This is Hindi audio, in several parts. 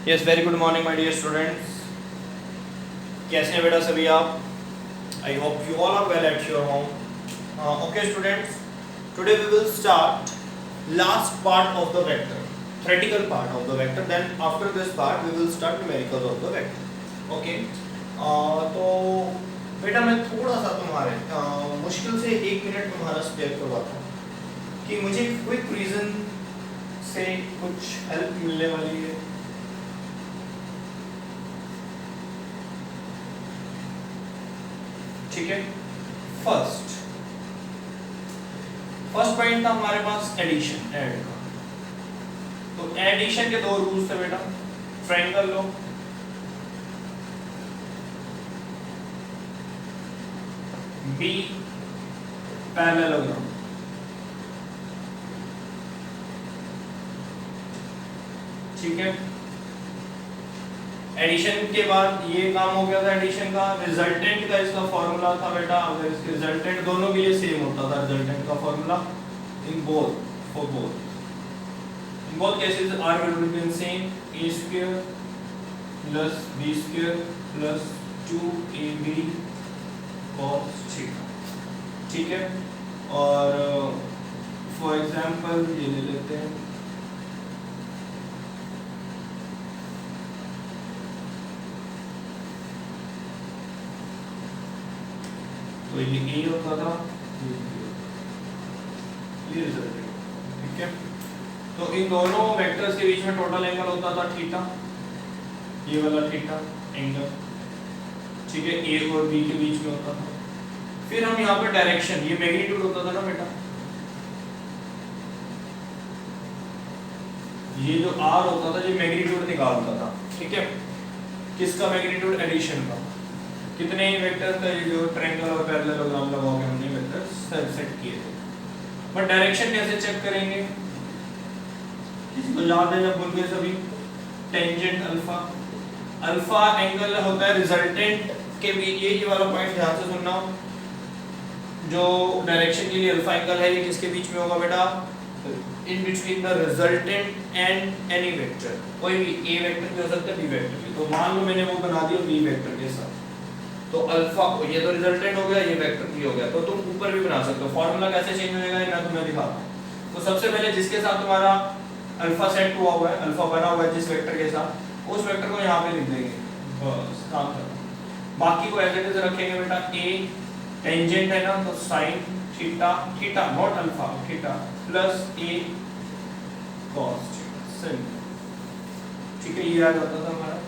Yes very good morning my dear students. कैसे हैं बेटा सभी आप? I hope you all are well at your home. Okay students, today we will start last part of the vector, theoretical part of the vector. Then after this part we will start numericals of the vector. Okay. तो बेटा मैं थोड़ा सा तुम्हारे मुश्किल से 1 मिनट तुम्हारा स्पेयर करवाता हूँ कि मुझे क्विक रीजन से कुछ हेल्प मिलने वाली है। ठीक है, फर्स्ट पॉइंट था हमारे पास एडिशन, ऐड का। तो एडिशन के 2 रूल्स थे बेटा, ट्रायंगल लो, बी पैरेललोग्राम। ठीक है, एडिशन के बाद ये काम हो गया था एडिशन का। रिजल्टेंट का इसका फॉर्मूला था बेटा, अगर इसके रिजल्टेंट दोनों के लिए सेम होता था, रिजल्टेंट का formula in both for both in both cases are will be same, a square plus b square plus 2ab cos theta. ठीक है, और फॉर एग्जांपल ये ले लेते हैं, तो ये a होता था, ये रिजल्ट। ठीक है, तो इन दोनों वेक्टर्स के बीच में टोटल एंगल होता था थीटा, ये वाला थीटा एंगल। ठीक है, a और b के बीच में होता था। फिर हम यहाँ पे डायरेक्शन, ये मैग्नीट्यूड होता था ना बेटा, ये जो r होता था ये मैग्नीट्यूड निकालता था। ठीक है, किसका मैग्नीट्यूड? एडिशन का। कितने वेक्टर का, ये जो ट्रायंगल और पैरेललोग्राम लगा के हमने वेक्टर सेट किए थे। बट डायरेक्शन कैसे चेक करेंगे? किसी को याद है जब बोल गए सभी? टेंजेंट अल्फा, अल्फा एंगल होता है रिजल्टेंट के बीच, ये वाला पॉइंट ध्यान से सुनना, जो डायरेक्शन के लिए अल्फा एंगल है ये किसके बीच में होगा बेटा? In between the resultant and any vector. कोई भी a वेक्टर भी हो सकता है, b वेक्टर भी। तो मान लो मैंने वो बना दिया b वेक्टर के साथ, तो अल्फा ये तो रिजल्टेंट हो गया, ये वेक्टर भी हो गया, तो तुम ऊपर भी बना सकते हो। फॉर्मूला कैसे चेंज हो जाएगा मैं तुम्हें दिखाता हूं। तो सबसे पहले जिसके साथ तुम्हारा अल्फा सेट हुआ है, अल्फा बना हुआ है जिस वेक्टर के साथ, उस वेक्टर को यहाँ पे लिख देंगे, बस काम खत्म। बाकी को एज इट इज रखेंगे बेटा। a टेंजेंट है ना, तो sin theta, theta naught alpha, theta plus a cos theta. ठीक है, ये आ जाता था हमारा।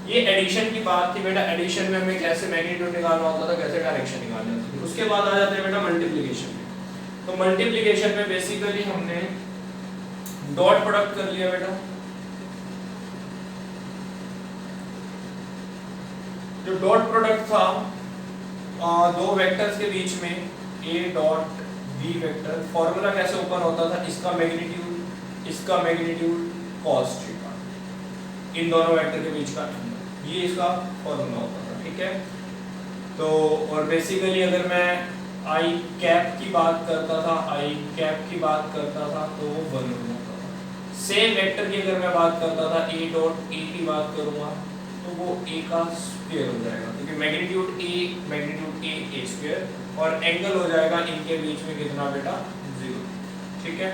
ये एडिशन की बात थी बेटा। एडिशन में हमें कैसे मैग्नीट्यूड निकालना होता था, कैसे डायरेक्शन निकालनी होती थी। उसके बाद आ जाते हैं बेटा मल्टीप्लिकेशन में। तो मल्टीप्लिकेशन में बेसिकली हमने डॉट प्रोडक्ट कर लिया बेटा। जो डॉट प्रोडक्ट था दो वेक्टर्स के बीच में, a dot b vector, formula कैसे ओपन होता था? इसका मैग्नीट्यूड cos थीटा, इन दोनों वेक्टर के बीच का एंगल, ये इसका फॉर्मूला होता था। ठीक है, तो और बेसिकली अगर मैं i कैप की बात करता था, तो वो 1 हो जाता था। सेम वेक्टर की अगर मैं बात करता था, a डॉट a की बात करूंगा तो वो a का स्क्वायर हो जाएगा, क्योंकि मैग्नीट्यूड a स्क्वायर, और एंगल हो जाएगा इनके बीच में कितना बेटा? 0। ठीक है,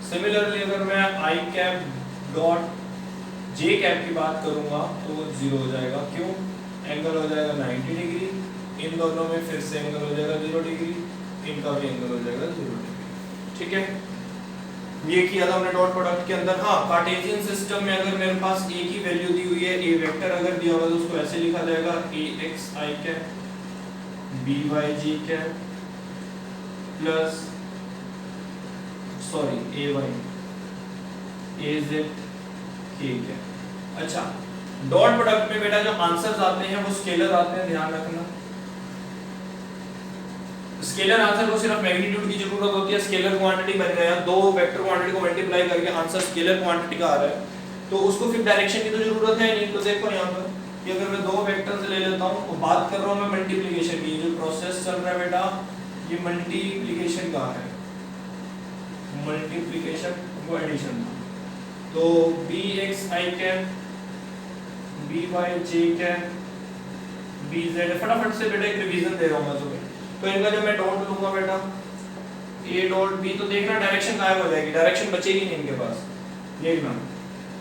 सिमिलरली अगर मैं i cap dot j cap की बात करूंगा तो वो 0 हो जाएगा। क्यों? एंगल हो जाएगा 90 डिग्री, इन दोनों में फिर से एंगल हो जाएगा 0 डिग्री, इनका भी एंगल हो जाएगा 0 डिग्री। ठीक है, ये किया था हमने डॉट प्रोडक्ट के अंदर। हाँ, कार्टेशियन सिस्टम में अगर मेरे पास a की वैल्यू दी हुई है, a वेक्टर अगर दिया हुआ है तो उसको ऐसे लिखा जाएगा ax i cap by j cap plus sorry ay az k cap. अच्छा, डॉट प्रोडक्ट में बेटा जो आंसर्स आते हैं वो स्केलर आते हैं, ध्यान रखना। स्केलर आंसर को सिर्फ मैग्नीट्यूड की जरूरत होती है। स्केलर क्वांटिटी बन गया, दो वेक्टर क्वांटिटी को मल्टीप्लाई करके आंसर स्केलर क्वांटिटी का आ रहा है, तो उसको फिर डायरेक्शन की तो जरूरत है नहीं। तो देखो यहाँ पर कि अगर मैं 2 वेक्टर्स ले लेता हूँ, तो बात कर रहा हूँ मैं मल्टीप्लिकेशन की, जो प्रोसेस चल रहा है बेटा ये मल्टीप्लिकेशन का है। मल्टीप्लिकेशन वो एडिशन था, तो बी एक्स आई कैप, बी वाई जे कैप, बी जेड। फटाफट से बेटा एक रिवीजन दे रहा हूँ मैं तुम्हें। तो इनका जब मैं डॉट लूंगा बेटा ए डॉट बी, तो देखना डायरेक्शन गायब हो जाएगी, डायरेक्शन बचेगी नहीं इनके पास, देखना।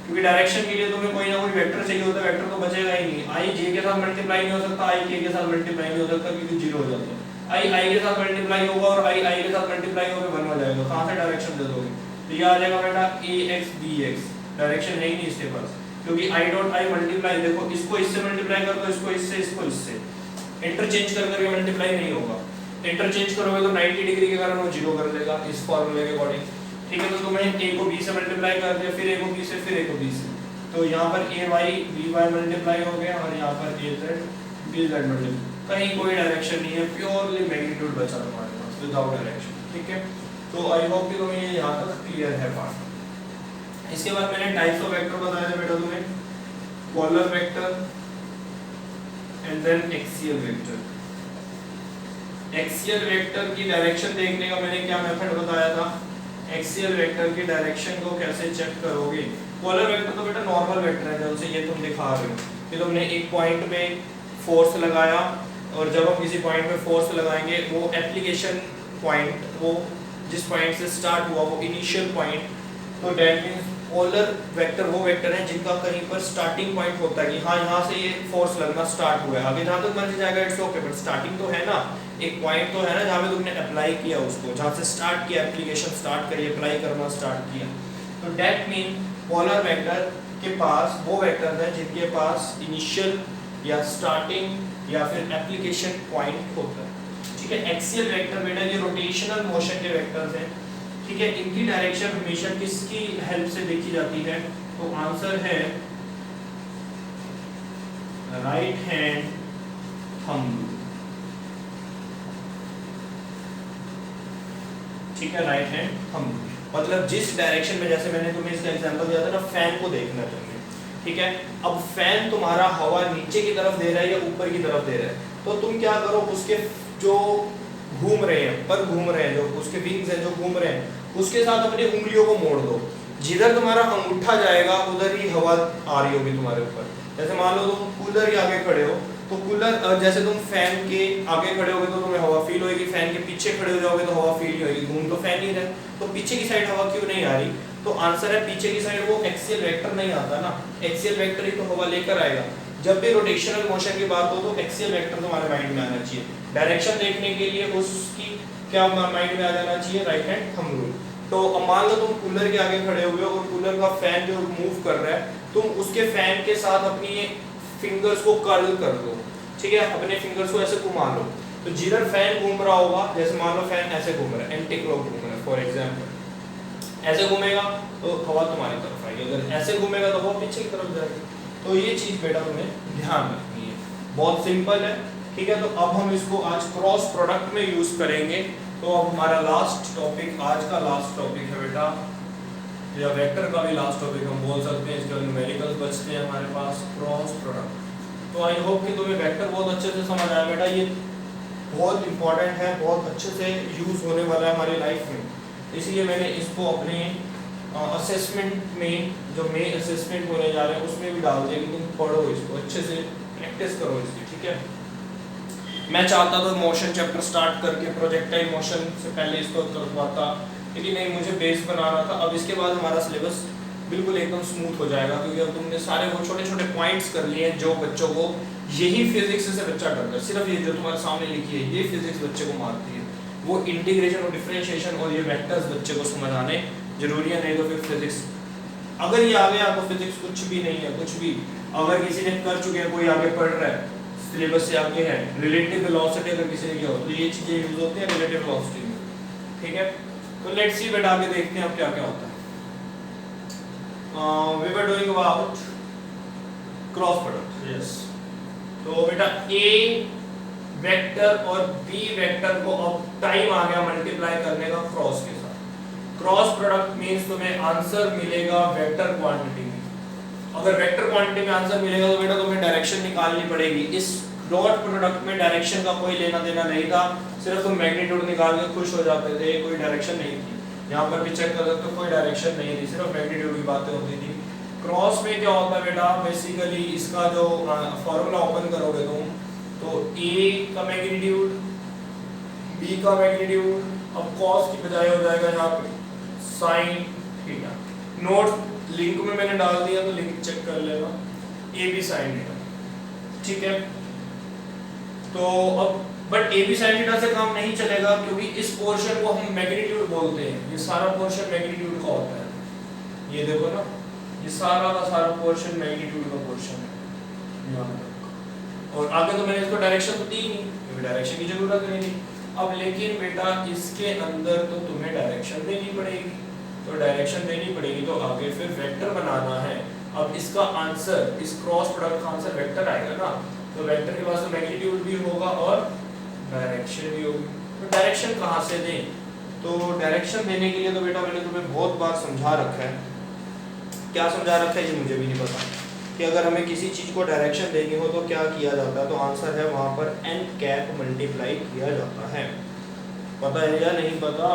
क्योंकि डायरेक्शन के लिए तुम्हें कोई ना कोई वेक्टर चाहिए होता है, वेक्टर तो बचेगा ही नहीं। आई जे के साथ मल्टीप्लाई नहीं हो सकता, आई के साथ मल्टीप्लाई नहीं हो सकता क्योंकि जीरो हो जाता है। आई के साथ मल्टीप्लाई होगा और आई के साथ मल्टीप्लाई होकर 1 हो जाएगा। कहां से डायरेक्शन दे दोगे? तो ये आ जाएगा बेटा ए एक्स बी एक्स, डायरेक्शन है ही नहीं इसके पास क्योंकि आई डॉट आई मल्टीप्लाई, देखो इसको इससे मल्टीप्लाई कर दो, इसको इससे, इंटरचेंज कर करके मल्टीप्लाई नहीं होगा। इंटरचेंज करोगे तो 90 डिग्री के कारण वो जीरो कर देगा इस फॉर्मूले के अकॉर्डिंग। ठीक है, तो तुमने a को b से मल्टीप्लाई कर दिया, फिर a को b से, फिर a को b से, तो यहाँ पर a y b y multiply हो गया और यहाँ पर a z b z multiply. कहीं कोई डायरेक्शन नहीं है, प्योरली मैग्नीट्यूड बचा हमारे पास विदाउट डायरेक्शन। ठीक है, तो आई होप कि तुम्हें ये यहाँ तक क्लियर है पार्ट। इसके बाद मैंने टाइप्स ऑफ वेक्टर बताया था बेटा तुम्हें, polar vector and then axial vector. Axial vector की डायरेक्शन देखने का मैंने क्या मेथड बताया था, एक्सियल वेक्टर की डायरेक्शन को कैसे चेक करोगे। पोलर वेक्टर तो बेटा नॉर्मल वेक्टर है, जैसे ये तुम दिखा रहे हो कि तुमने एक पॉइंट पे फोर्स लगाया और जब हम किसी पॉइंट पे फोर्स लगाएंगे वो एप्लीकेशन पॉइंट, वो जिस पॉइंट से स्टार्ट हुआ वो इनिशियल पॉइंट, तो दैट मींस पोलर वेक्टर वो वेक्टर है जिनका कहीं पर स्टार्टिंग पॉइंट होता है कि हाँ यहाँ से ये फोर्स लगना स्टार्ट हुआ है, आगे जहाँ तक मर्जी जाएगा इट्स ओके, बट स्टार्टिंग तो है ना, एक पॉइंट तो है ना जहाँ पे तुमने अप्लाई किया उसको, जहाँ से स्टार्ट किया एप्लीकेशन स्टार्ट करी, अप्लाई करना स्टार्ट किया। तो दैट मीन पोलर वेक्टर के पास वो वेक्टर है जिनके पास इनिशियल या स्टार्टिंग या फिर एप्लीकेशन पॉइंट होता है। ठीक है, एक्सियल वेक्टर बेटा ये रोटेशनल मोशन के वेक्टर्स हैं। ठीक है, इनकी डायरेक्शन हमेशा किसकी हेल्प से देखी जाती है, तो आंसर है राइट हैंड थंब। ठीक है, राइट हैंड थंब मतलब जिस डायरेक्शन में, जैसे मैंने तुम्हें इसका एग्जांपल दिया था ना, फैन को देखना तुमने। ठीक है, अब फैन तुम्हारा हवा नीचे की तरफ दे रहा है या ऊपर की तरफ दे रहा है, तो तुम क्या करो, उसके जो घूम रहे हैं, पर घूम रहे हैं, जो उसके विंग्स हैं जो घूम रहे हैं, उसके साथ अपनी उंगलियों को मोड़ दो। जिधर तुम्हारा अंगूठा जाएगा उधर ही हवा आ रही होगी तुम्हारे ऊपर। जैसे मान लो तुम कूलर के आगे खड़े हो, तो कूलर जैसे तुम फैन के आगे खड़े होगे तो तुम्हें हवा फील होगी, फैन के पीछे खड़े हो जाओगे तो हवा फील नहीं होगी, घूम तो फैन ही रहे, तो पीछे की साइड हवा क्यों नहीं आ रही? तो आंसर है पीछे की साइड वो एक्सियल वेक्टर नहीं आता ना, एक्सियल वेक्टर ही तो हवा लेकर आएगा। जब भी रोटेशनल मोशन की बात हो तो एक्सियल वेक्टर तुम्हारे माइंड में आना चाहिए। डायरेक्शन देखने के लिए उसकी क्या माइंड में आ जाना चाहिए, राइट हैंड थंब रूल। तो अब मान लो तुम कूलर के आगे खड़े हुए हो और कूलर का फैन जो मूव कर रहा है, तुम उसके फैन के साथ अपनी फिंगर्स को कर्ल कर दो। ठीक है, अपने फिंगर्स को ऐसे घुमा लो, तो जिधर फैन घूम रहा होगा, जैसे मान लो फैन ऐसे घूम रहा है, एंटी क्लॉक घूम रहा है फॉर एग्जांपल, ऐसे घूमेगा तो हवा तुम्हारी तरफ आएगी, अगर ऐसे घूमेगा तो हवा पीछे की तरफ जाएगी। तो ये चीज बेटा तुम्हें ध्यान रखनी है, बहुत सिंपल है। ठीक है, तो अब हम इसको आज क्रॉस प्रोडक्ट में यूज करेंगे। तो अब हमारा लास्ट टॉपिक, आज का लास्ट टॉपिक है बेटा, या वेक्टर का भी लास्ट टॉपिक हम बोल सकते हैं, इसके बाद न्यूमेरिकल्स बचते हैं हमारे पास, क्रॉस प्रोडक्ट। तो आई होप कि तुम्हें वेक्टर बहुत अच्छे से समझ आया बेटा, ये बहुत इंपॉर्टेंट है, बहुत अच्छे से यूज होने वाला है हमारी लाइफ में, इसलिए मैंने इसको अपने असेसमेंट में, जो मेन असेसमेंट होने जा रहे हैं उसमें भी डाल दिया कि तुम पढ़ो इसको अच्छे से, प्रैक्टिस करो इसकी। ठीक है, मैं चाहता था मोशन चैप्टर स्टार्ट करके प्रोजेक्टाइल मोशन से पहले इसको करवाता, लेकिन नहीं, मुझे बेस बनाना था। अब इसके बाद हमारा सिलेबस बिल्कुल एकदम स्मूथ हो जाएगा, क्योंकि अब तुमने सारे वो छोटे छोटे पॉइंट्स कर लिए हैं जो बच्चों को, यही फिजिक्स से बच्चा डरता है, सिर्फ ये जो तुम्हारे सामने लिखी है ये फिजिक्स बच्चे को मारती है। वो इंटीग्रेशन और डिफरेंशिएशन और ये वेक्टर्स बच्चे को समझ आने जरूरी है, नहीं तो फिर फिजिक्स अगर ये आ गया तो फिजिक्स कुछ भी नहीं है, कुछ भी। अगर किसी ने कर चुके हैं, कोई आगे पढ़ रहा है, सिलेबस से आगे है, रिलेटिव वेलोसिटी अगर किसी ने किया हो तो ये चीजें यूज होती है रिलेटिव वेलोसिटी में। ठीक है, तो लेट्स सी बेटा आगे देखते हैं अब क्या क्या होता है। we were doing about cross product. Yes, तो बेटा a वेक्टर और b वेक्टर को अब टाइम आ गया मल्टीप्लाई करने का क्रॉस के साथ। क्रॉस प्रोडक्ट मींस तुम्हें आंसर मिलेगा वेक्टर क्वांटिटी में। अगर वेक्टर क्वांटिटी में आंसर मिलेगा तो बेटा तुम्हें डायरेक्शन निकालनी पड़ेगी। इस डॉट प्रोडक्ट में डायरेक्शन का कोई लेना देना नहीं था, सिर्फ तुम मैग्नीट्यूड निकाल के खुश हो जाते थे, कोई डायरेक्शन नहीं थी। यहाँ पर भी चेक कर सकते हो, कोई डायरेक्शन नहीं थी, सिर्फ मैग्नीट्यूड की बातें होती थी। क्रॉस में क्या होता है बेटा, बेसिकली इसका जो फॉर्मूला ओपन करोगे तुम तो ए का मैग्नीट्यूड, बी का मैग्नीट्यूड, अब कॉस की बजाय हो जाएगा यहाँ पे साइन थीटा। नोट लिंक में मैंने डाल दिया तो लिंक चेक कर लेना, ए बी साइन थीटा, ठीक है। तो अब but A B sine theta से काम नहीं चलेगा, क्योंकि इस पोर्शन को हम मैग्नीट्यूड बोलते हैं, ये सारा पोर्शन मैग्नीट्यूड का होता है, ये देखो ना, ये सारा का सारा पोर्शन मैग्नीट्यूड का पोर्शन है यहाँ तक। और आगे तो मैंने इसको डायरेक्शन तो दी नहीं, क्योंकि डायरेक्शन की जरूरत नहीं थी। अब लेकिन बेटा इसके अंदर तो तुम्हें डायरेक्शन देनी पड़ेगी, तो डायरेक्शन देनी पड़ेगी तो आगे फिर वेक्टर बनाना है। अब इसका आंसर, इस क्रॉस प्रोडक्ट का आंसर वेक्टर आएगा ना, तो वेक्टर के पास तो मैग्नीट्यूड भी होगा और डायरेक्शन भी होगी। तो डायरेक्शन कहाँ से दें, तो डायरेक्शन देने के लिए तो बेटा मैंने तुम्हें बहुत बार समझा रखा है, क्या समझा रखा है ये मुझे भी नहीं पता, कि अगर हमें किसी चीज़ को डायरेक्शन देनी हो तो क्या किया जाता है, तो आंसर है वहाँ पर n कैप मल्टीप्लाई किया जाता है। पता है या नहीं पता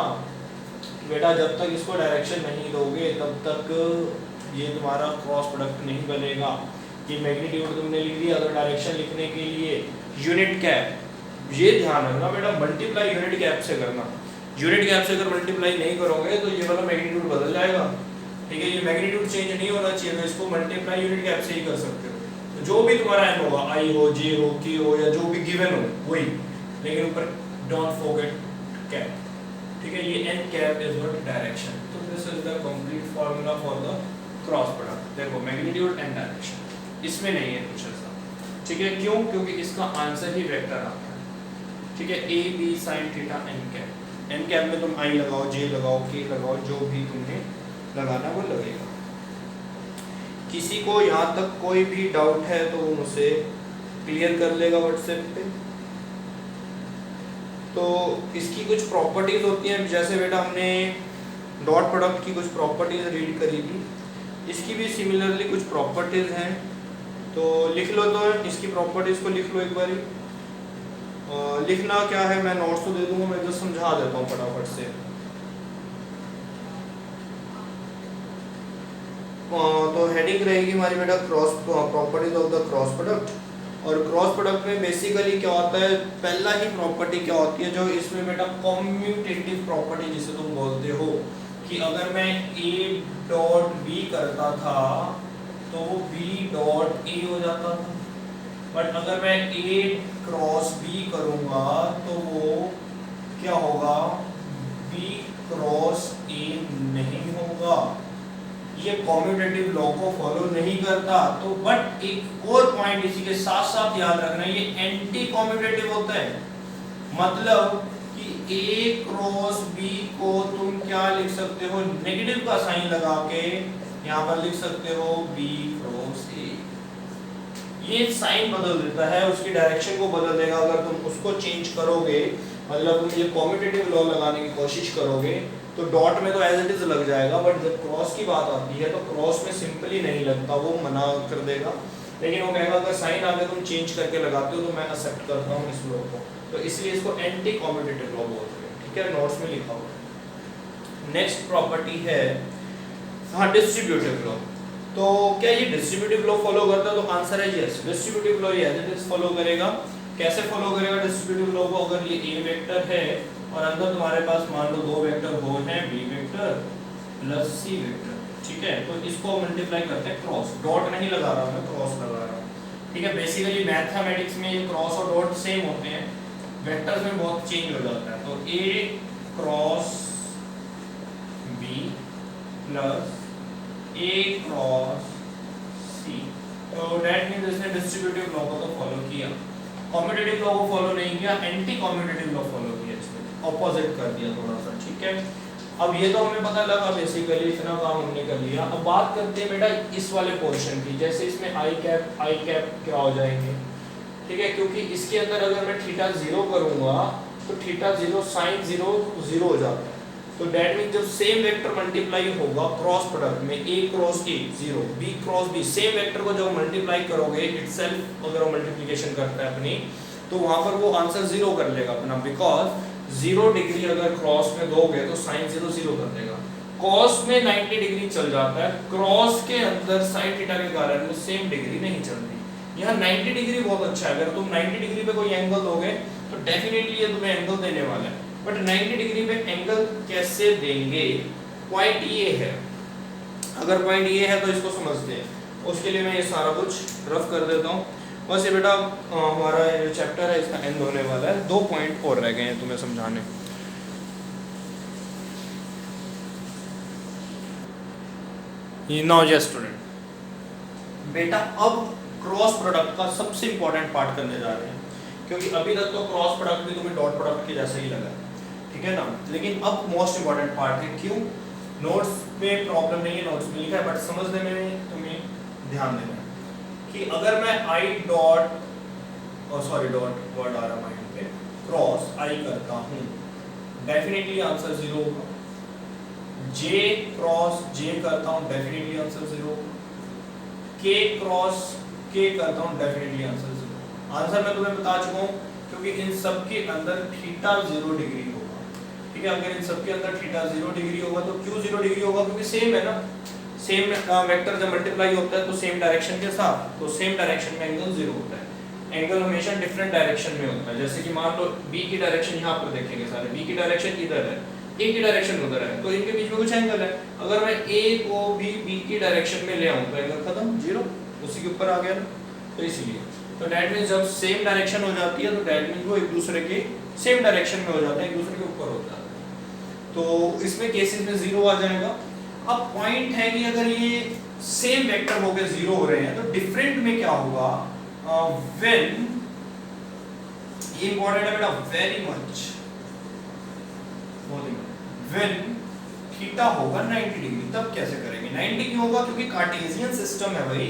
बेटा, जब तक इसको डायरेक्शन नहीं दोगे तब तक ये तुम्हारा क्रॉस प्रोडक्ट नहीं बनेगा। ये मैग्नीट्यूड तुमने लिख दिया, तो डायरेक्शन लिखने के लिए यूनिट कैप, ये ध्यान रखना बेटा, मल्टीप्लाई यूनिट कैप से करना। यूनिट कैप से अगर मल्टीप्लाई नहीं करोगे तो ये वाला मैग्नीट्यूड बदल जाएगा, ठीक है। ये मैग्नीट्यूड चेंज नहीं होना चाहिए, तो इसको मल्टीप्लाई यूनिट कैप से ही कर सकते हो। तो जो भी तुम्हारा n होगा, i हो, j हो, k हो, या जो भी गिवन हो वही, लेकिन ऊपर डोंट फॉरगेट कैप, ठीक है। ये n cap is not direction. तो this is the complete formula for the cross product. देखो मैग्नीट्यूड एंड डायरेक्शन, इसमें नहीं है कुछ ऐसा, ठीक है। क्यों? क्योंकि इसका आंसर ही वेक्टर आता है, ठीक है। a b sin theta n cap, n cap में तुम i लगाओ, j लगाओ, k लगाओ, जो भी तुम्हें लगाना वो लगेगा। किसी को यहाँ तक कोई भी डाउट है तो वो मुझसे क्लियर कर लेगा व्हाट्सएप पे। तो इसकी कुछ प्रॉपर्टीज होती हैं, जैसे बेटा हमने डॉट प्रोडक्ट की कुछ प्रॉपर्टीज रीड करी थी, इसकी भी सिमिलरली कुछ प्रॉपर्टीज हैं, तो लिख लो। तो इसकी प्रॉपर्टीज को लिख लो एक बारी। लिखना क्या है, मैं नोट्स तो दे दूंगा, मैं जो समझा देता हूँ फटाफट से। तो हेडिंग रहेगी हमारी बेटा cross properties of the cross product. और क्रॉस प्रोडक्ट में बेसिकली क्या होता है, पहला ही प्रॉपर्टी क्या होती है, जो इसमें बेटा कॉम्यूटेटिव प्रॉपर्टी जिसे तुम बोलते हो, कि अगर मैं a डॉट b करता था तो b डॉट a हो जाता था, बट अगर मैं a क्रॉस b करूंगा तो वो क्या होगा, b क्रॉस a नहीं होगा। ये कॉम्यूटेटिव लॉ को फॉलो नहीं करता। तो बट एक और पॉइंट इसी के साथ साथ याद रखना, ये एंटी कॉम्यूटेटिव होता है, मतलब कि a क्रॉस b को तुम क्या लिख सकते हो, नेगेटिव का साइन लगा के यहाँ पर लिख सकते हो b क्रॉस a। ये साइन बदल देता है, उसकी डायरेक्शन को बदल देगा। अगर तुम उसको चेंज करोगे, मतलब तुम ये कॉम्यूटेटिव लॉ लगाने की कोशिश करोगे, तो डॉट में तो एज इट इज लग जाएगा, बट जब क्रॉस की बात आती है तो क्रॉस में सिंपली नहीं लगता, वो मना कर देगा। लेकिन वो कहेगा अगर साइन आगे तुम चेंज करके लगाते हो तो मैं एक्सेप्ट करता हूँ इस लॉ को, तो इसलिए इसको एंटी कॉम्यूटेटिव लॉ बोलते हैं, ठीक है। नोट्स में लिखा हुआ है। नेक्स्ट प्रॉपर्टी है हाँ डिस्ट्रीब्यूटिव लॉ। तो क्या ये डिस्ट्रीब्यूटिव लॉ फॉलो करता है, तो आंसर है yes, distributive law as it is follow करेगा। कैसे फॉलो करेगा डिस्ट्रीब्यूटिव लॉ को, अगर ये a वेक्टर है और अंदर तुम्हारे पास मान लो दो वेक्टर हो हैं, b vector plus c vector, ठीक है। तो इसको मल्टीप्लाई करते हैं क्रॉस, डॉट नहीं लगा रहा मैं, क्रॉस लगा रहा हूँ, ठीक है। बेसिकली मैथमेटिक्स में ये क्रॉस और डॉट सेम होते हैं, वेक्टर्स में बहुत चेंज हो जाता है। तो a cross b plus a cross c, तो दैट मींस इसने डिस्ट्रीब्यूटिव लॉ को तो फॉलो किया, कॉम्यूटेटिव लॉ को फॉलो नहीं किया, एंटी कॉम्यूटेटिव लॉ फॉलो किया, इसने ऑपोजिट कर दिया थोड़ा सा, ठीक है। अब ये तो हमें पता लगा, बेसिकली इतना काम हमने कर लिया। अब बात करते हैं बेटा इस वाले पोर्शन की, जैसे इसमें i कैप क्या हो जाएंगे, ठीक है। क्योंकि इसके अंदर अगर मैं थीटा 0 करूंगा तो थीटा 0 साइन 0 0 हो जाता है, तो दैट मींस जब सेम वेक्टर मल्टीप्लाई होगा क्रॉस प्रोडक्ट में a cross a 0, b cross b, same vector को जब मल्टीप्लाई करोगे इटसेल्फ, अगर वो मल्टीप्लिकेशन करता है अपनी, तो वहां पर वो आंसर 0 कर लेगा अपना, बिकॉज 0 डिग्री अगर क्रॉस में दोगे तो साइन 0 0 कर देगा। कॉस में 90 डिग्री चल जाता है, क्रॉस के अंदर साइन थीटा के कारण वो सेम डिग्री नहीं चलती। यहाँ 90 डिग्री बहुत अच्छा है, अगर तुम 90 डिग्री पे कोई एंगल दोगे तो डेफिनेटली ये तुम्हें एंगल देने वाला है। बट 90 डिग्री पे एंगल कैसे देंगे, पॉइंट ये है। अगर पॉइंट ये है तो इसको समझते हैं, उसके लिए मैं ये सारा कुछ रफ कर देता हूँ। बस ये बेटा हमारा ये चैप्टर है इसका एंड होने वाला है। 2 पॉइंट और रह गए हैं तुम्हें समझाने। नाउ जस्ट स्टूडेंट बेटा अब क्रॉस प्रोडक्ट का सबसे इंपॉर्टेंट पार्ट करने जा रहे हैं, क्योंकि अभी तक तो क्रॉस प्रोडक्ट भी तुम्हें डॉट प्रोडक्ट के जैसा ही लगा, ठीक है ना। लेकिन अब मोस्ट इंपॉर्टेंट पार्ट है। क्यों? नोट्स में प्रॉब्लम नहीं है, नोट्स में लिखा है, बट समझने में तुम्हें ध्यान देना है कि अगर मैं आई डॉट डॉट वर्ड आ रहा माइंड पे, क्रॉस आई करता हूँ, डेफिनेटली आंसर 0 होगा। जे क्रॉस जे करता हूँ, डेफिनेटली आंसर 0 होगा। के क्रॉस के करता हूँ, डेफिनेटली आंसर 0। आंसर मैं तुम्हें बता चुका हूँ, क्योंकि इन सब के अंदर थीटा 0 डिग्री होगा, ठीक है। अगर इन सब के अंदर थीटा 0 डिग्री होगा तो क्यों 0 डिग्री होगा? क्योंकि सेम है ना, सेम वेक्टर जब मल्टीप्लाई होता है तो सेम डायरेक्शन के साथ, तो सेम डायरेक्शन में एंगल 0 होता है। एंगल हमेशा डिफरेंट डायरेक्शन में होता है। जैसे कि मान लो बी की डायरेक्शन यहाँ पर देखेंगे सारे, बी की डायरेक्शन इधर है, ए की डायरेक्शन उधर है, तो इनके बीच में कुछ एंगल है। अगर मैं ए को भी बी की डायरेक्शन में ले आऊं तो एंगल खत्म, 0 उसी के ऊपर आ गया ना। तो इसीलिए तो दैट मींस जब सेम डायरेक्शन हो जाती है तो दैट मींस वो एक दूसरे के सेम डायरेक्शन में हो जाते हैं, एक दूसरे के ऊपर हो जाते हैं। तो इसमें केसेस में 0 आ जाएगा। अब पॉइंट है कि अगर ये सेम वेक्टर हो गए 0 हो रहे हैं तो डिफरेंट में क्या होगा? व्हेन, ये इंपॉर्टेंट है बेटा वेरी मच, व्हेन थीटा होगा 90 डिग्री, तब कैसे करेंगे? 90 क्यों होगा? क्योंकि कार्टेशियन सिस्टम है भाई।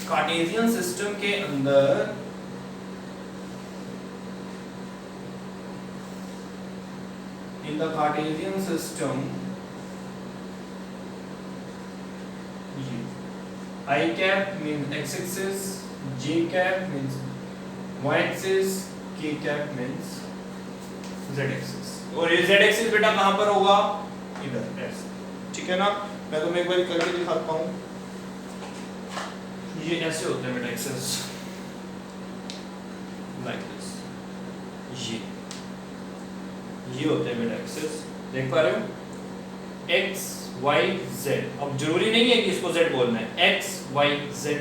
कार्टेशियन सिस्टम के अंदर in the Cartesian system I cap means x axis, j cap means y axis, k cap means z axis। और ये z axis बेटा कहाँ पर होगा? इधर ऐसे, ठीक है ना। मैं तुम्हें एक बार करके दिखाता हूँ। ये ऐसे होते हैं बेटा एक्सेस, लाइक दिस, ये होते हैं बेटा एक्सेस, देख पा रहे हो? x y z। अब जरूरी नहीं है कि इसको z बोलना है, x y z,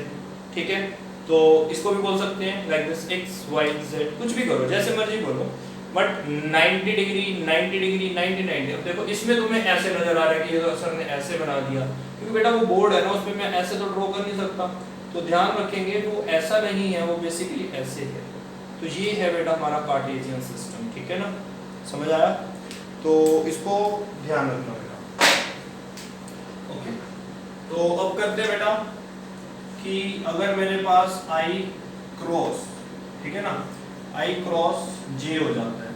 ठीक है। तो इसको भी बोल सकते हैं like this, x y z, कुछ भी करो, जैसे मर्जी बोलो। But 90 degree 90 degree 90 90। अब देखो इसमें तुम्हें ऐसे नजर आ रहा है कि ये तो सर ने ऐसे बना दिया, क्योंकि बेटा वो बोर्ड है ना, उसमें मैं ऐसे तो ड्रॉ कर नहीं सकता। तो ध्यान रखेंगे वो ऐसा नहीं है, वो बेसिकली ऐसे है। तो ये है बेटा हमारा कार्टेशियन सिस्टम, ठीक है ना, समझ आया? तो इसको ध्यान रखना बेटा। ओके, तो अब करते हैं बेटा कि अगर मेरे पास आई क्रॉस, ठीक है ना, आई क्रॉस जे हो जाता है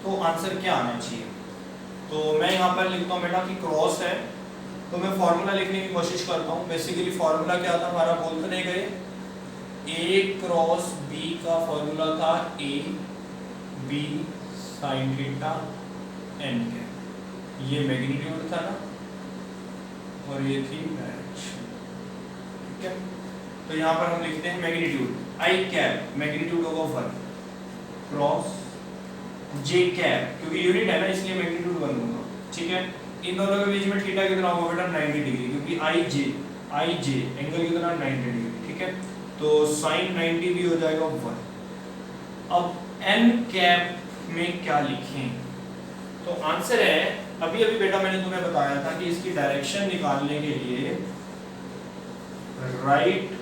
तो आंसर क्या आना चाहिए? तो मैं यहाँ पर लिखता हूँ बेटा कि क्रॉस है, तो मैं फॉर्मूला लिखने की कोशिश करता हूँ। बेसिकली फॉर्मूला क्या था हमारा, बोल तो नहीं गए? ए क्रॉस बी का फॉर्मूला था A B sine theta N के, ये मैग्नीट्यूड था ना, और ये थी डायरेक्शन, ठीक है। तो यहाँ पर हम लिखते हैं मैग्नीट्यूड, आई कैप मैग्नीट्यूड होगा 1 क्रॉस जे कैप, क्योंकि यूनिट है ना इसलिए मैग्नीट्यूड 1 होगा, ठीक है। इन दोनों के बीच में थीटा कितना होगा बेटा? 90 डिग्री, क्योंकि आई जे एंगल कितना 90 डिग्री, ठीक है। तो साइन 90 भी हो जाएगा 1। अब एन कैप में क्या लिखें? तो आंसर है, अभी अभी बेटा मैंने तुम्हें बताया था कि इसकी डायरेक्शन निकालने के लिए राइट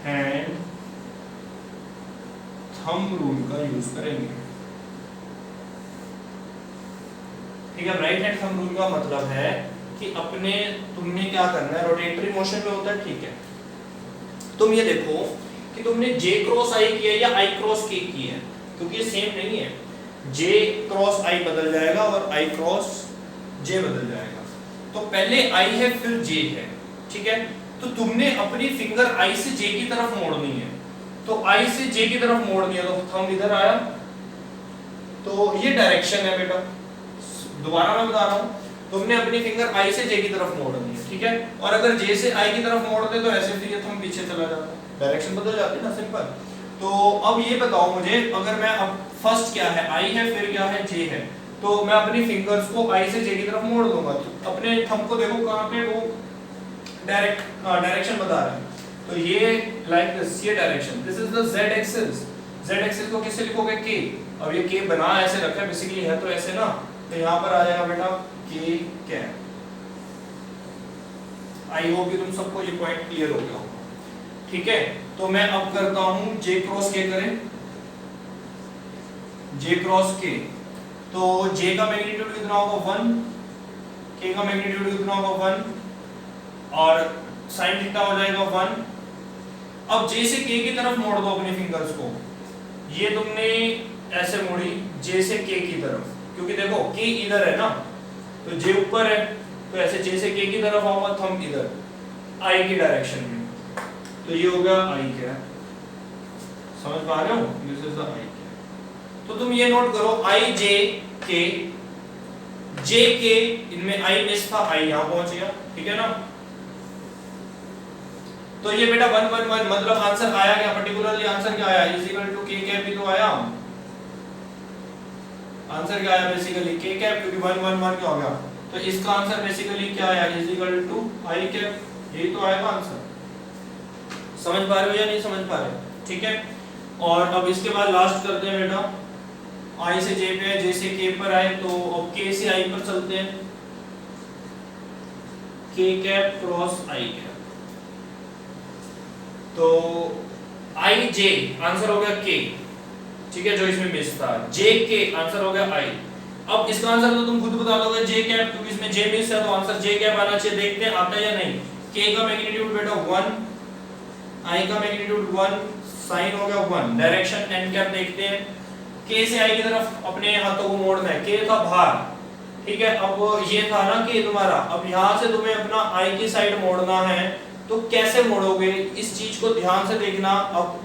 हैंड थंब रूल का यूज करेंगे, ठीक है। राइट हैंड थंब रूल का मतलब है कि अपने तुमने क्या करना है, रोटेटरी मोशन में होता है, ठीक है। तुम ये देखो कि तुमने जे क्रॉस आई किया या आई क्रॉस के की है, क्योंकि ये सेम नहीं है। जे क्रॉस आई बदल जाएगा और आई क्रॉस जे बदल जाएगा। तो पहले आई है फिर जे है, ठीक है। तो तुमने अपनी फिंगर आई से जे की तरफ मोड़नी है, तो आई से जे की तरफ मोड़नी है, तो थंब इधर आया, तो ये डायरेक्शन है बेटा, दोबारा मैं बता रहा हूँ, तुमने अपनी फिंगर आई से जे की तरफ मोड़नी है, ठीक है, और अगर जे से आई की तरफ मोड़ते तो ऐसे फिर ये थंब पीछे चला जाता, डायरेक्शन बदल जाती है ना, सिंपल। तो अब ये बताओ मुझे, अगर मैं अब फर्स्ट क्या है, आई है, फिर क्या है, जे है, तो मैं अपनी फिंगर्स को आई से जे की तरफ मोड़ दूंगा, तो अपने थंब को देखो कहाँ पे वो डायरेक्शन बता रहा है, तो ये लाइक दिस, ये direction, this is the z axis, z axis को किससे लिखोगे, k, अब ये k बना ऐसे रखा है, बेसिकली है तो ऐसे ना, तो यहाँ पर आ जाएगा बेटा k कैप। आई होप कि तुम सबको ये पॉइंट क्लियर हो गया होगा, ठीक है। तो मैं अब करता हूं j क्रॉस k, करें j क्रॉस k, तो j का मैग्नीट्यूड कितना होगा 1, k का मैग्नीट्यूड कितना होगा 1, और साइन थीटा हो जाएगा 1। अब j से k की तरफ मोड़ दो अपनी फिंगर्स को, ये तुमने ऐसे मोड़ी j से k की तरफ, क्योंकि देखो k इधर है ना, तो j ऊपर है, तो ऐसे j से k की तरफ आऊंगा, थंब इधर i की डायरेक्शन में, तो ये हो गया i क्या, समझ पा रहे हो, दिस इज द i क्या। तो तुम ये नोट करो i j k, इनमें i मिस था, i यहां पहुंच गया, ठीक है ना। तो ये बेटा 1 1 1 मतलब आंसर आया क्या, पर्टिकुलरली आंसर क्या आया, is equal to k cap भी तो आया, आंसर क्या आया बेसिकली k कैप, क्योंकि 1 1 1 क्या हो गया, तो इसका आंसर बेसिकली क्या आया, is equal to i cap, यही तो आएगा आंसर। समझ पा रहे हो या नहीं समझ पा रहे, ठीक है। और अब इसके बाद लास्ट करते हैं बेटा, i से j पे है, j से k पर आए, तो अब k से i पर चलते हैं, k cap cross i cap, तो i j आंसर हो गया k, ठीक है, जो इसमें मिस था, j k आंसर हो गया i। अब इसका आंसर तो तुम खुद बता दोगे j कैप, क्योंकि इसमें j मिस है, तो आंसर j कैप आना चाहिए, देखते हैं आता है या नहीं। k का मैग्नीट्यूड बेटा 1, i का मैग्नीट्यूड 1, साइन हो गया 1, डायरेक्शन n कैप देखते हैं, k से i की तरफ अपने हाथों को मोड़ना है, k था बाहर, ठीक है, अब ये था ना k तुम्हारा, अब यहाँ से तुम्हें अपना i की साइड मोड़ना है, तो कैसे मोड़ोगे, इस चीज को ध्यान से देखना। अब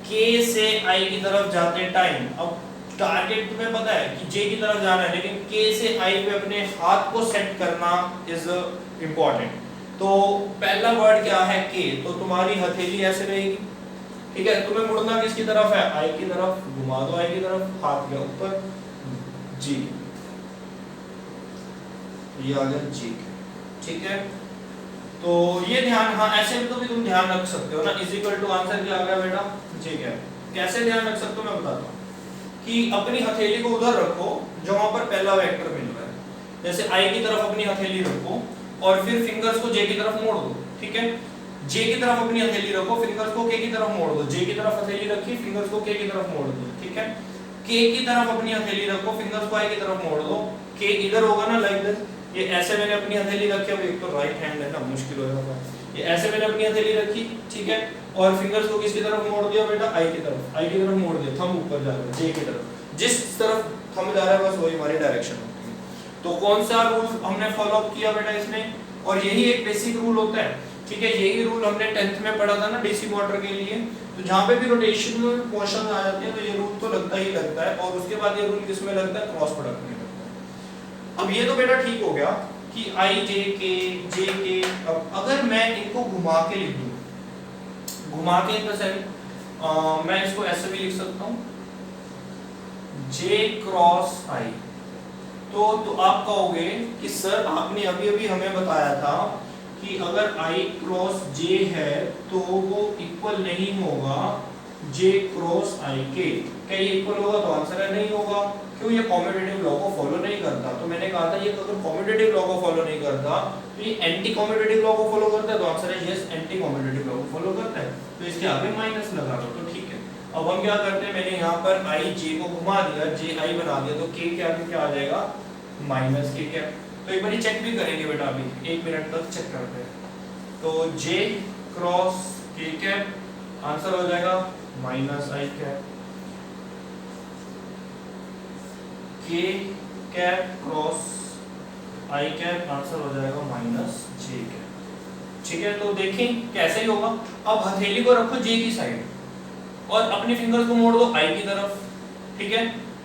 k से i की तरफ जाते टाइम, अब टारगेट तुम्हें पता है कि j की तरफ जाना है, लेकिन k से i पे अपने हाथ को सेट करना इज इंपॉर्टेंट। तो पहला वर्ड क्या है k, तो तुम्हारी हथेली ऐसे रहेगी, ठीक है, तुम्हें मुड़ना किसकी तरफ है, i की तरफ, घुमा दो i की तरफ, हाथ के ऊपर g, ये आ गया g, ठीक है। तो ये ध्यान, हाँ ऐसे तो भी तुम ध्यान रख सकते हो ना, इज इक्वल टू आंसर क्या आ गया बेटा, ठीक है। कैसे ध्यान रख सकते हो मैं बताता हूँ, कि अपनी हथेली को उधर रखो जहां पर पहला वेक्टर मिल रहा है, जैसे i की तरफ अपनी हथेली रखो और फिर फिंगर्स को j की तरफ मोड़ दो, ठीक है, j की तरफ अपनी हथेली रखो, फिंगर्स को k की तरफ मोड़ दो, j की तरफ हथेली रखी, फिंगर्स को k की तरफ मोड़ दो, ठीक है, k की तरफ अपनी हथेली रखो, फिंगर्स को i की तरफ मोड़ दो, k इधर होगा ना लाइक दिस, ये ऐसे मैंने अपनी हथेली रखी है, एक तो राइट हैंड है ना, मुश्किल हो जाता है, ये ऐसे मैंने अपनी हथेली रखी, ठीक है, और फिंगर्स को किसकी तरफ मोड़ दिया बेटा, i की तरफ मोड़ दिया, थंब ऊपर जा रहा है j की तरफ, जिस तरफ थंब जा रहा है बस वही हमारी डायरेक्शन होती है। तो कौन सा रूल हमने फॉलो अप किया बेटा इसमें, और यही एक बेसिक रूल होता है, ठीक है, यही रूल हमने 10th में पढ़ा था ना डीसी मोटर के लिए, तो जहाँ पे भी रोटेशनल क्वेश्चन आ जाते हैं तो ये रूल तो लगता ही लगता है, और उसके बाद ये रूल किसमें लगता है, क्रॉस प्रोडक्ट में लगता है। अब ये तो बेटा ठीक हो गया कि i j k, अब अगर मैं इनको घुमा के लिख दूं, घुमा के इन द सेंस मैं इसको ऐसे भी लिख सकता हूं j क्रॉस i, तो आप कहोगे कि सर आपने अभी अभी हमें बताया था कि अगर i क्रॉस j है तो वो इक्वल नहीं होगा j क्रॉस i के, क्या ये इक्वल होगा, तो आंसर है नहीं होगा, क्यों, ये कॉम्यूटेटिव लॉ को फॉलो नहीं करता। तो मैंने कहा था ये अगर कॉम्यूटेटिव लॉ को फॉलो नहीं करता तो ये एंटी कॉम्यूटेटिव लॉ को फॉलो करता है, तो आंसर है यस, एंटी कॉम्यूटेटिव लॉ को फॉलो करता है, तो इसके आगे माइनस लगा दो, तो ठीक है। अब हम क्या करते हैं, मैंने यहाँ पर i j को घुमा दिया, j i बना दिया, तो k के आगे क्या आ जाएगा, माइनस k कैप। तो एक बार चेक भी करेंगे बेटा, अभी 1 मिनट तक चेक करते हैं, तो j cross k cap answer हो जाएगा minus i cap, k cap cross i cap answer हो जाएगा माइनस j कैप, ठीक है। तो देखें कैसे ही होगा, अब हथेली को रखो j की साइड और अपनी फिंगर्स को मोड़ दो i की तरफ, ठीक है,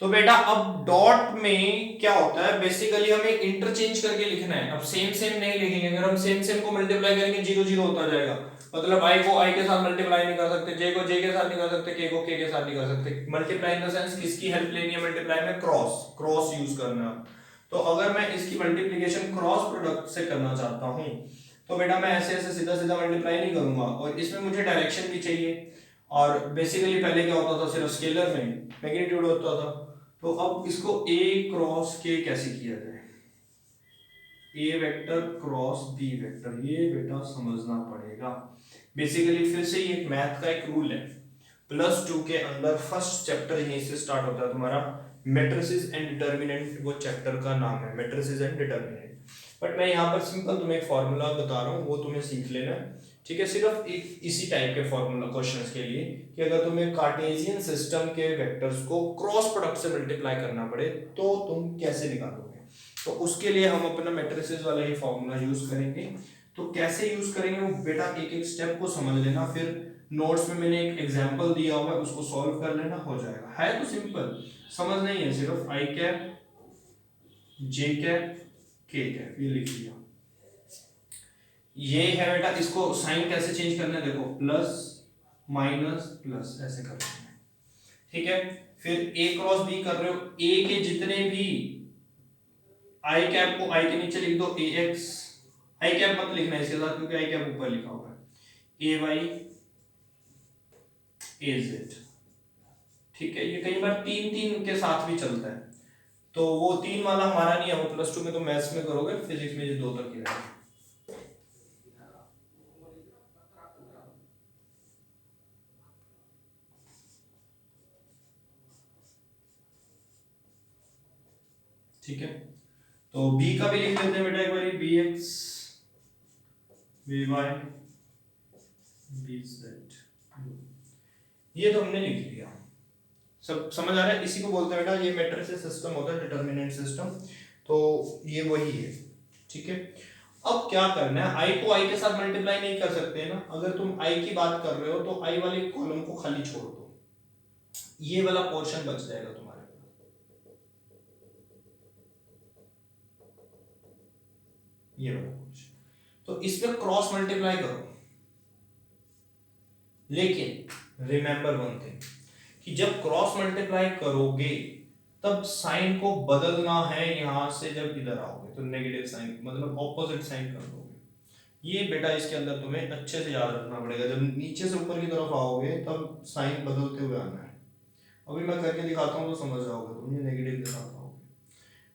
तो बेटा अब डॉट में क्या होता है, बेसिकली हमें इंटरचेंज करके लिखना है। अब सेम सेम नहीं लिखेंगे, अगर हम सेम सेम को मल्टीप्लाई करेंगे जीरो जीरो होता जाएगा, मतलब आई को आई के साथ मल्टीप्लाई नहीं कर सकते, जे को जे के साथ नहीं कर सकते, के को के साथ नहीं कर सकते। मल्टीप्लाई इन द सेंस किसकी हेल्प लेनी है मल्टीप्लाई में, क्रॉस, क्रॉस यूज करना। तो अगर मैं इसकी मल्टीप्लिकेशन क्रॉस प्रोडक्ट से करना चाहता हूं तो बेटा मैं ऐसे ऐसे सीधा सीधा मल्टीप्लाई नहीं करूंगा, और इसमें मुझे डायरेक्शन भी चाहिए। और बेसिकली पहले क्या होता था, सिर्फ स्केलर में मैग्नीट्यूड होता था। तो अब इसको a क्रॉस के कैसे किया जाए, a vector cross b vector, ये बेटा समझना पड़ेगा। बेसिकली फिर से ये एक मैथ का एक रूल है, +2 के अंदर फर्स्ट चैप्टर यहीं से स्टार्ट होता है तुम्हारा, मैट्रिसेस एंड डिटर्मिनेंट, वो चैप्टर का नाम है मैट्रिसेस एंड डिटर्मिनेंट। बट मैं यहाँ पर सिंपल तुम्हें एक फॉर्मूला बता रहा हूँ, वो तुम्हें सीख लेना है, ठीक है। सिर्फ एक इसी टाइप के फॉर्मूला क्वेश्चंस के लिए कि अगर तुम्हें कार्टेशियन सिस्टम के वेक्टर्स को क्रॉस प्रोडक्ट से मल्टीप्लाई करना पड़े तो तुम कैसे निकालोगे, तो उसके लिए हम अपना मैट्रिसेस वाला ही फॉर्मूला यूज करेंगे। तो कैसे यूज करेंगे वो बेटा एक एक स्टेप को समझ लेना, फिर नोट्स में मैंने एक एग्जांपल दिया हुआ है उसको सॉल्व कर लेना, हो जाएगा। है तो सिंपल, समझ नहीं है, सिर्फ आई कैप जे कैप के कैप ये लिख लिया, ये है बेटा। इसको साइन कैसे चेंज करना है देखो, प्लस माइनस प्लस ऐसे कर लेना है, ठीक है। फिर ए क्रॉस बी कर रहे हो, ए के जितने भी आई कैप को आई के नीचे लिख दो ए एक्स, आई कैप मत लिखना इसके साथ क्योंकि आई कैप ऊपर लिखा हुआ है, ए वाई ए जेड, ठीक है। ये कई बार तीन तीन के साथ भी चलता है, तो वो तीन वाला हमारा नहीं है, वो +2 में तो मैथ्स में करोगे, फिजिक्स में ये दो तक ही रहेगा। ठीक है, तो b का भी लिख लेते हैं बेटा एक बार, B X B Y B Z, ये तो हमने लिख लिया। सब समझ आ रहा है, इसी को बोलते हैं बेटा, ये मैट्रिक्स सिस्टम होता है, डिटरमिनेंट सिस्टम, तो ये वही है, ठीक है। अब क्या करना है, आई को आई के साथ मल्टीप्लाई नहीं कर सकते ना, अगर तुम आई की बात कर रहे हो तो आई वाले कॉलम को खाली छोड़ दो, ये वाला पोर्शन बच जाएगा तुम्हारे पास, ये वाला पोर्शन, तो इसमें क्रॉस मल्टीप्लाई करो। लेकिन रिमेंबर वन थिंग कि जब क्रॉस मल्टीप्लाई करोगे तब साइन को बदलना है, यहां से जब इधर आओगे तो नेगेटिव साइन मतलब ऑपोजिट साइन कर दोगे। ये बेटा इसके अंदर तुम्हें अच्छे से याद रखना पड़ेगा, जब नीचे से ऊपर की तरफ आओगे तब साइन बदलते हुए आना है। अभी मैं करके दिखाता हूं तो समझ जाओगे तुम, ये नेगेटिव के साथ आओगे।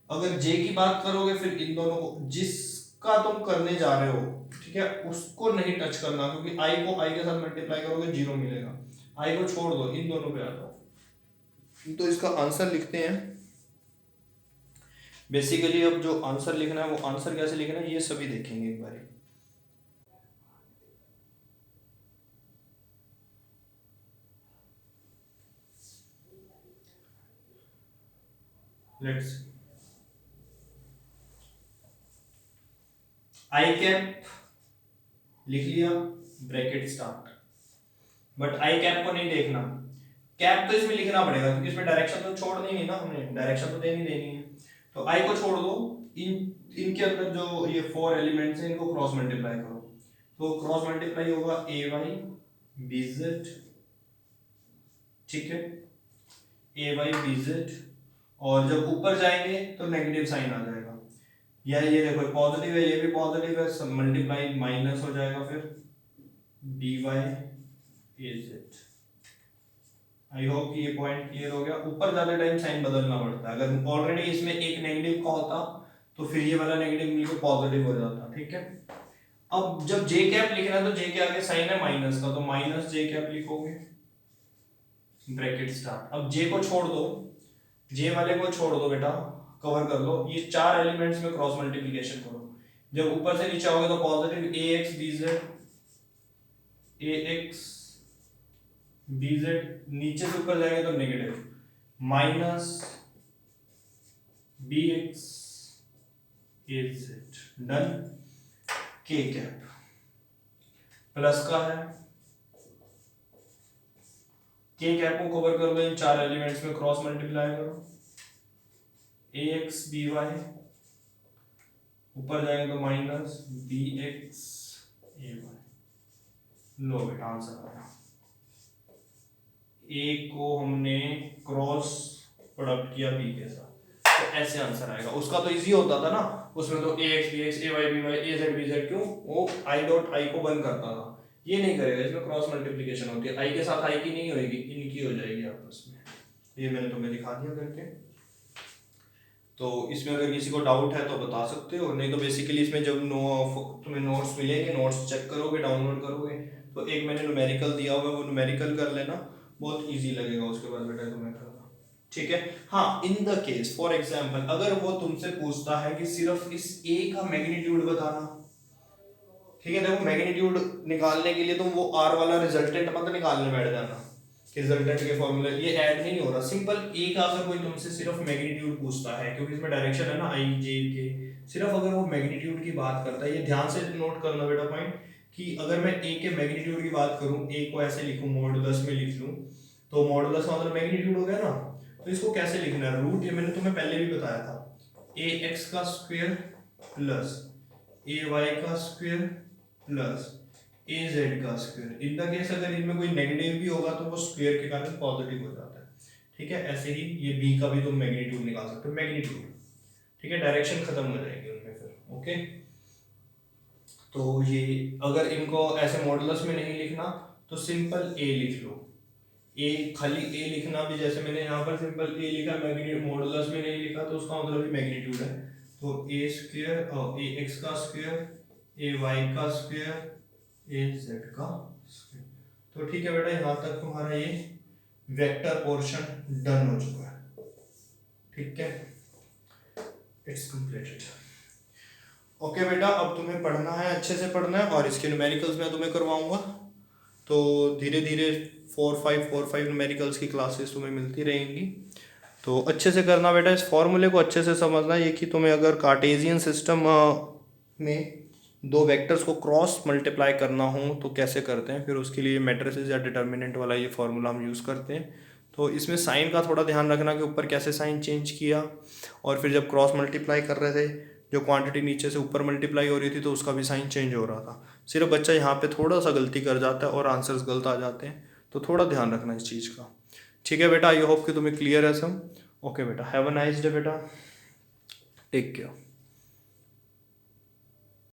अगर जे की बात करोगे फिर इन दोनों को, जिसका तुम करने जा रहे हो, ठीक है, उसको नहीं टच करना, क्योंकि आई को आई के साथ मल्टीप्लाई करोगे जीरो मिलेगा, आई को छोड़ दो, इन दोनों पे आ जाओ। तो इसका आंसर लिखते हैं। बेसिकली अब जो आंसर लिखना है वो आंसर कैसे लिखना है ये सभी देखेंगे एक बार। लेट्स आई कैप लिख लिया, bracket start, but I cap को नहीं देखना, कैप तो इसमें लिखना पड़ेगा क्योंकि इसमें डायरेक्शन तो छोड़नी नहीं ना, हमने डायरेक्शन तो देनी देनी है। तो आई को छोड़ दो, इन इनके अंदर जो ये 4 एलिमेंट्स हैं इनको क्रॉस मल्टीप्लाई करो, तो क्रॉस मल्टीप्लाई होगा ए वाई बी जेड, ठीक है, ए वाई बी जेड, और जब ऊपर जाएंगे तो नेगेटिव साइन आ जाएगा, या ये देखो पॉजिटिव है, ये भी पॉजिटिव है, सब मल्टीप्लाई माइनस हो जाएगा, फिर D Y A Z. I hope कि ये पॉइंट क्लियर हो गया। ऊपर ज्यादा टाइम साइन बदलना पड़ता है, अगर ऑलरेडी इसमें एक नेगेटिव का होता तो फिर ये वाला नेगेटिव मिलकर पॉजिटिव हो जाता, ठीक है। अब जब जे कैप लिखना है तो जे के आगे साइन है माइनस का, तो माइनस जे कैप लिखोगे, ब्रैकेट स्टार्ट। अब जे को छोड़ दो, जे वाले को छोड़ दो बेटा, कवर कर लो, ये 4 एलिमेंट्स में क्रॉस मल्टीप्लिकेशन करो, जब ऊपर से नीचे आओगे तो पॉजिटिव ए एक्स बी जेड, ए एक्स बी जेड, नीचे से ऊपर जाएंगे तो नेगेटिव माइनस बी एक्स ए जेड, डन। के कैप प्लस का है, के कैप को कवर कर लो, इन 4 एलिमेंट्स में क्रॉस मल्टीप्लाई करो, ax by, ऊपर जाएंगे तो माइनस bx ay। लो बेटा आंसर आया। a को हमने क्रॉस प्रोडक्ट किया b के साथ, तो ऐसे आंसर आएगा। उसका तो इजी होता था ना, उसमें तो ax bx ay by az bz, क्यों वो i डॉट i को बंद करता था, ये नहीं करेगा, इसमें क्रॉस मल्टीप्लिकेशन होती है, i के साथ i की नहीं होगी, इनकी हो जाएगी आपस में। ये मैंने तुम्हें दिखा दिया करके। तो इसमें अगर किसी को डाउट है तो बता सकते हो, नहीं तो बेसिकली इसमें जब तुम्हें नोट्स मिलेंगे, नोट्स चेक करोगे, डाउनलोड करोगे, तो एक मैंने न्यूमेरिकल दिया हुआ है, वो न्यूमेरिकल कर लेना, बहुत इजी लगेगा उसके बाद बेटा तुम्हें करना। ठीक है। हाँ, in the case for example अगर वो तुमसे पूछता है कि सिर्फ इस ए का मैग्नीट्यूड बताना, ठीक है, देखो मैग्नीट्यूड निकालने के लिए तुम वो आर वाला रिजल्टेंट मत निकालने बैठ जाना कि रिजल्टेंट के फॉर्मूले, ये ऐड नहीं हो रहा। सिंपल ए का अगर कोई तुमसे सिर्फ मैग्नीट्यूड पूछता है, क्योंकि इसमें डायरेक्शन है ना आई जे के, सिर्फ अगर वो मैग्नीट्यूड की बात करता है, ये ध्यान से नोट करना बेटा पॉइंट, कि अगर मैं ए के मैग्नीट्यूड की बात करूं, ए को ऐसे लिखूं, मॉडुलस में लिख लूं, तो मॉडुलस मतलब मैग्नीट्यूड हो गया ना, तो इसको कैसे लिखना है, रूट, ये मैंने तुम्हें पहले भी बताया था, ए एक्स का स्क्वायर प्लस ए वाई का स्क्वायर प्लस ए जेड का स्क्वायर। इन द केस अगर इनमें कोई नेगेटिव भी होगा तो वो स्क्वायर के कारण पॉजिटिव हो जाता है। ठीक है, ऐसे ही ये बी का भी तुम मैग्नीट्यूड निकाल सकते हो, मैग्नीट्यूड। ठीक है, डायरेक्शन खत्म हो जाएगी उनमें फिर। ओके, तो ये अगर इनको ऐसे मॉडुलस में नहीं लिखना तो सिंपल ए लिख लो, ए खाली ए लिखना भी, जैसे मैंने यहाँ पर सिंपल ए लिखा, मैग्नीट्यूड मॉडुलस में नहीं लिखा, तो उसका मतलब भी मैग्नीट्यूड है। तो ए स्क्वायर और ए एक्स का स्क्वायर, ए वाई का स्क्वायर, ए जेड का स्क्वायर। तो ठीक है बेटा, यहाँ तक तुम्हारा ये वेक्टर पोर्शन डन हो चुका है। ठीक है, इट्स कंप्लीटेड। ओके बेटा, अब तुम्हें पढ़ना है, अच्छे से पढ़ना है, और इसके न्यूमेरिकल्स मैं तुम्हें करवाऊंगा, तो धीरे धीरे 4-5 न्यूमेरिकल्स की क्लासेस तुम्हें मिलती रहेंगी। तो अच्छे से करना बेटा, इस फॉर्मूले को अच्छे से समझना, ये कि तुम्हें अगर कार्टेशियन सिस्टम में दो वेक्टर्स को क्रॉस मल्टीप्लाई करना हो तो कैसे करते हैं, फिर उसके लिए मैट्रिसेस या डिटर्मिनेंट वाला ये फॉर्मूला हम यूज़ करते हैं। तो इसमें साइन का थोड़ा ध्यान रखना कि ऊपर कैसे साइन चेंज किया, और फिर जब क्रॉस मल्टीप्लाई कर रहे थे, जो क्वांटिटी नीचे से ऊपर मल्टीप्लाई हो रही थी तो उसका भी साइन चेंज हो रहा था। सिर्फ बच्चा यहाँ पे थोड़ा सा गलती कर जाता है और आंसर्स गलत आ जाते हैं, तो थोड़ा ध्यान रखना इस चीज़ का। ठीक है बेटा, आई होप कि तुम्हें क्लियर है सब। ओके बेटा, हैव अ नाइस डे बेटा, टेक केयर।